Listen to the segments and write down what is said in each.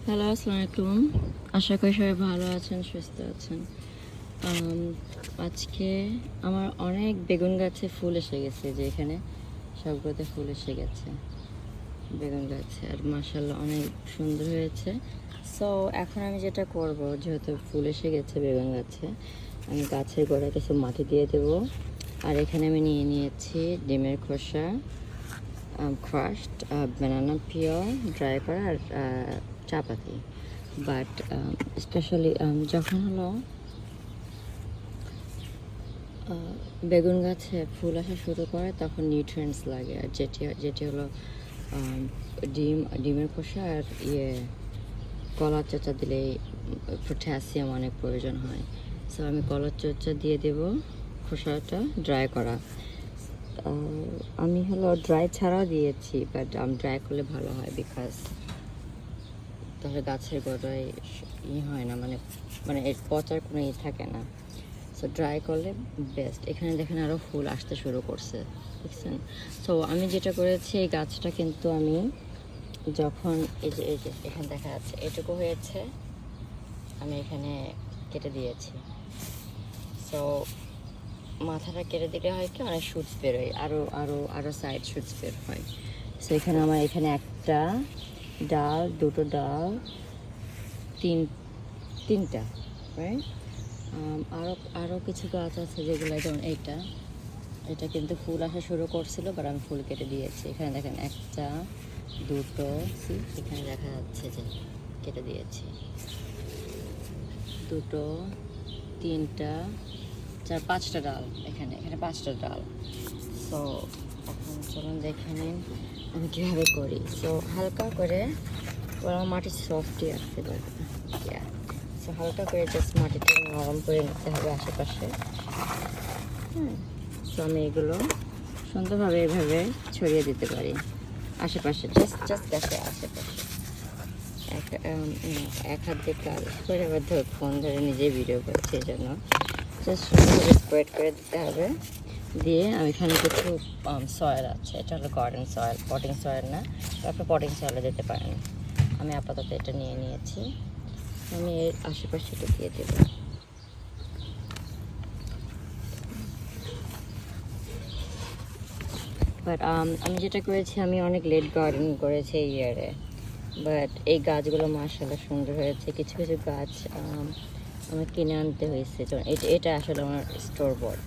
Hello, আসসালামু আলাইকুম। আশা করি সবাই ভালো আছেন, সুস্থ আছেন। আজকে আমার অনেক বেগুন গাছে ফুল এসে গেছে, যে এখানে সবগুলোতে ফুল এসে গেছে বেগুন গাছে, আর মাশাআল্লাহ অনেক সুন্দর হয়েছে। সো এখন আমি যেটা করব, যেহেতু ফুল এসে গেছে বেগুন গাছে, আমি গাছের গোড়ায় কিছু মাটি দিয়ে দেব। আর এখানে আমি নিয়ে নিয়েছি ডিমের খোসা, ক্রাশড ব্যানানা পিওর ড্রাই করা, আর চা পাতি। বাট স্পেশালি যখন হলো বেগুন গাছে ফুল আসা শুরু করে, তখন নিউট্রিয়েন্টস লাগে, আর যেটি হলো ডিমের খোসা আর কলার চোচা দিলে পটাশিয়াম অনেক প্রয়োজন হয়। সো আমি কলার চোচা দিয়ে দেব, খোসাটা ড্রাই করা। আমি হলো ড্রাই ছাড়াও দিয়েছি, বাট ড্রাই করলে ভালো হয়, বিকজ তাহলে গাছের গোড়ায় হয় না, মানে মানে এর পচার কোনো থাকে না। সো ড্রাই করলে বেস্ট। এখানে দেখেন আরও ফুল আসতে শুরু করছে, দেখছেন? সো আমি যেটা করেছি, এই গাছটা কিন্তু আমি যখন এই যে এখানে দেখা যাচ্ছে এটুকু হয়েছে, আমি এখানে কেটে দিয়েছি। সো মাথাটা কেটে দিলে হয় কি, অনেক শুটস বেরোয়, আরও সাইড শুটস বের হয়। সো এখানে আমার এখানে একটা ডাল, দুটো ডাল, তিনটা, রাইট? আরও কিছু গাছ আছে যেগুলো, যেমন এটা কিন্তু ফুল আসা শুরু করছিল, বাট আমি ফুল কেটে দিয়েছি। এখানে দেখেন একটা, দুটো, এখানে দেখা যাচ্ছে যে কেটে দিয়েছি, দুটো, তিনটা, চার, পাঁচটা ডাল, এখানে পাঁচটা ডাল। সো এখন চলুন দেখে নিন আমি কীভাবে করি। সো হালকা করে, আমার মাটি সফটই আছে, সো হালকা করে জাস্ট মাটিটা নরম করে নিতে হবে আশেপাশে। সো আমি এগুলো সুন্দরভাবে এভাবে ছড়িয়ে দিতে পারি আশেপাশে, জাস্ট গাছে আশেপাশে। এক হাত দিয়ে কাজ করে, আবার ফোন ধরে নিজেই ভিডিও করছি, এই জন্য জাস্ট সুন্দরভাবে স্প্রেড করে দিতে হবে। দিয়ে আমি এখানে কিছু সয়েল আছে, এটা হলো গার্ডেন সয়েল, পটিং সয়েল না, তারপর পটিং সয়েলে যেতে পারেন। আমি আপাতত এটা নিয়ে নিয়েছি, আমি এর আশেপাশে এটা দিয়ে দেবো। বাট আমি যেটা করেছি, আমি অনেক লেট গার্ডেন করেছি এই ইয়ারে, বাট এই গাছগুলো মাশাআল্লাহ সুন্দর হয়েছে। কিছু কিছু গাছ আমার কিনে আনতে হয়েছে, যেমন এটা আসলে আমার স্টোর বোর্ড।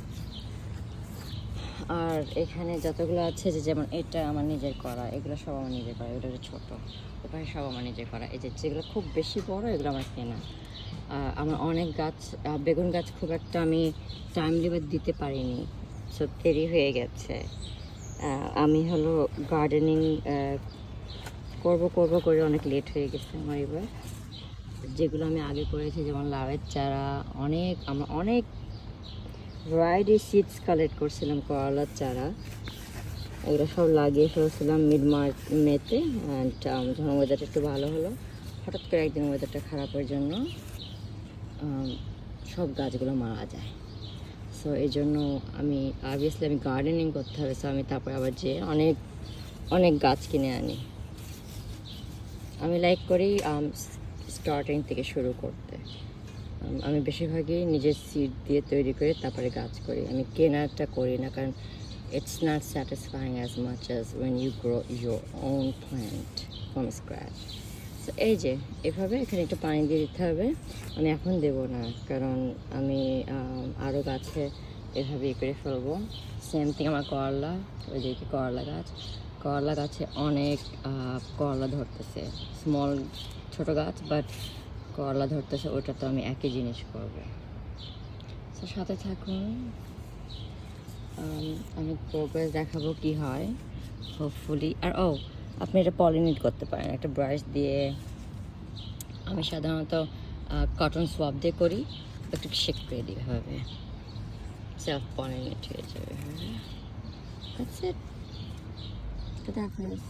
আর এখানে যতগুলো আছে, যেমন এটা আমার নিজের করা, এগুলো সব আমার নিজের করা, ওটা ছোটো, ওখানে সব আমার নিজের করা। এই যেগুলো খুব বেশি বড়, এগুলো আমার কেনা। আমার অনেক গাছ, বেগুন গাছ খুব একটা আমি টাইমলি দিতে পারিনি, সব দেরি হয়ে গেছে। আমি হলো গার্ডেনিং করব করে অনেক লেট হয়ে গেছে আমার এবার। যেগুলো আমি আগে করেছি, যেমন লাউয়ের চারা, আমরা অনেক ভ্যারাইটি সিডস কালেক্ট করছিলাম, করলার চারা, এগুলো সব লাগিয়ে ফেলছিলাম মেতে। অ্যান্ড যখন ওয়েদারটা একটু ভালো হলো, হঠাৎ করে একদিন ওয়েদারটা খারাপের জন্য সব গাছগুলো মারা যায়। সো এই জন্য আমি অবভিয়াসলি গার্ডেনিং করতে হবে। সো আমি তারপরে আবার অনেক গাছ কিনে আনি। আমি লাইক করি স্টার্টিং থেকে শুরু করতে। আমি বেশিরভাগই নিজের সিড দিয়ে তৈরি করে তারপরে গাছ করি, আমি কেনাটা করি না, কারণ it's not satisfying as much as when you grow your own plant from scratch. So এই যে এভাবে এখানে একটু পানি দিয়ে দিতে হবে। আমি এখন দেবো না, কারণ আমি আরও গাছে এভাবে করে ফেলবো। সেম থিং আমার করলা, ওই যে করলা গাছে অনেক করলা ধরতেছে, ছোট গাছ, বাট করলা ধরতেছে, ওটা তো আমি একই জিনিস করবো। তো সাথে থাকুন, আমি প্রোগ্রেস দেখাবো কি হয়, হোপফুলি। আর আপনি এটা পলিনেট করতে পারেন একটা ব্রাশ দিয়ে। আমি সাধারণত কটন সোয়াব দিয়ে করি, একটু শেক করে দিই, হবে সেলফ পলিনেট হয়ে যাবে। That's it. Good afternoon.